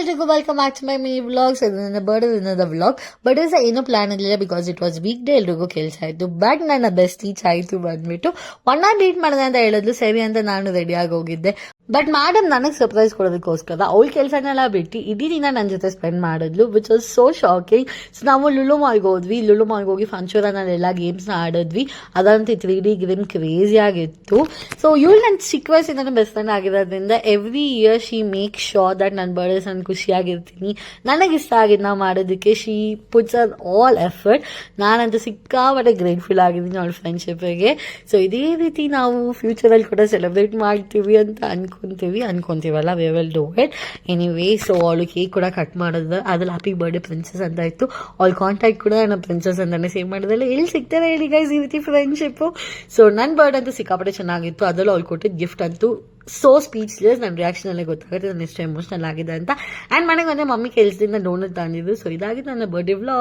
ಎಲ್ರಿಗೂ welcome back to my mini vlogs. ಅದು ನನ್ನ ಬರ್ಡೇ ವ್ಲಾಗ್. ಬರ್ಡೇ ಸಹ ಏನೂ ಪ್ಲಾನ್ ಇರಲಿಲ್ಲ because it was weekday, ಎಲ್ರಿಗೂ ಕೆಲಸ ಆಯಿತು. ಬಟ್ ನನ್ನ ಬೆಸ್ಟ್ ಈಚ್ ಆಯಿತು ಬಂದ್ಬಿಟ್ಟು ಒನ್ನ ಮೀಟ್ ಮಾಡಿದೆ ಅಂತ ಹೇಳಿದ್ಲು. ಸರಿ ಅಂತ ನಾನು ರೆಡಿಯಾಗಿ ಹೋಗಿದ್ದೆ. ಬಟ್ ಮೇಡಮ್ ನನಗೆ ಸರ್ಪ್ರೈಸ್ ಕೊಡೋದಕ್ಕೋಸ್ಕರ ಅವಳ ಕೆಲಸನೆಲ್ಲ ಬಿಟ್ಟು ಇಡೀ ದಿನ ನನ್ನ ಜೊತೆ ಸ್ಪೆಂಡ್ ಮಾಡಿದ್ಲು, which was so shocking. So ನಾವು ಲುಲು ಮಾಲ್ಗೆ ಹೋದ್ವಿ. ಲುಲು ಮಾಲ್ಗೆ ಹೋಗಿ ಫಂಕ್ಷನಲ್ಲೆಲ್ಲ ಗೇಮ್ಸ್ನ ಆಡಿದ್ವಿ. ಅದಂತೂ 3D ಗೇಮ್ ಕ್ರೇಜಿ ಆಗಿತ್ತು. ಸೊ ಇವಳು ನನ್ನ ಚಿಕ್ಕ ವಯಸ್ಸಿಂದ ಬೆಸ್ಟ್ ಫ್ರೆಂಡ್ ಆಗಿರೋದ್ರಿಂದ every year she make sure that ನನ್ನ ಬರ್ಡೇಸ್ ನಾನು ಖುಷಿಯಾಗಿರ್ತೀನಿ. ನನಗಿಷ್ಟ ಆಗಿದ್ದು ನಾವು ಮಾಡೋದಕ್ಕೆ she puts on all effort. ನಾನಂತೂ ಸಿಕ್ಕಾಪಟ್ಟೆ ಗ್ರೇಟ್ಫುಲ್ ಆಗಿದ್ದೀನಿ ಅವಳ ಫ್ರೆಂಡ್ಶಿಪ್ಗೆ. ಸೊ ಇದೇ ರೀತಿ ನಾವು ಫ್ಯೂಚರಲ್ಲಿ ಕೂಡ ಸೆಲೆಬ್ರೇಟ್ ಮಾಡ್ತೀವಿ ಅಂತ ಅನ್ಕೊಂತೀವಲ್ಲ, we will do it anyway. So ಅವಳು ಕೇಕ್ ಕೂಡ ಕಟ್ ಮಾಡಿದ್ರೆ ಅದ್ರಲ್ಲಿ ಹ್ಯಾಪಿ ಬರ್ಡೇ ಪ್ರಿನ್ಸಸ್ ಅಂತ ಇತ್ತು. ಅವಳ ಕಾಂಟ್ಯಾಕ್ಟ್ ಕೂಡ ನನ್ನ ಪ್ರಿನ್ಸಸ್ ಅಂತಾನೆ ಸೇವ್ ಮಾಡಿದ್ರಲ್ಲ. ಎಲ್ಲಿ ಸಿಗ್ತಾರೆ ಹೇಳಿ ಗೈಸ್ ಈ ರೀತಿ ಫ್ರೆಂಡ್ಶಿಪ್ಪು. ಸೊ ನನ್ನ ಬರ್ಡೇ ಅಂತೂ ಸಿಕ್ಕಾಪಟ್ಟೆ ಚೆನ್ನಾಗಿತ್ತು. ಅದರಲ್ಲೂ ಅವ್ಳು ಕೊಟ್ಟಿದ್ದ ಗಿಫ್ಟ್ ಅಂತೂ ಸೋ ಸ್ಪೀಚ್ಲೆಸ್. ನನ್ನ ರಿಯಾಕ್ಷನ್ ಅಲ್ಲೇ ಗೊತ್ತಾಗುತ್ತೆ ನಾನು ಎಷ್ಟು ಎಮೋಷನಲ್ ಆಗಿದೆ ಅಂತ. ಆ್ಯಂಡ್ ಮನೆಗೆ ಮಮ್ಮಿ ಕೆಲಸದಿಂದ ಡೋನಟ್ ತಂದಿದ್ದು. ಸೊ ಇದಾಗಿದೆ ನನ್ನ ಬರ್ಡೇ ವ್ಲಾಗ್.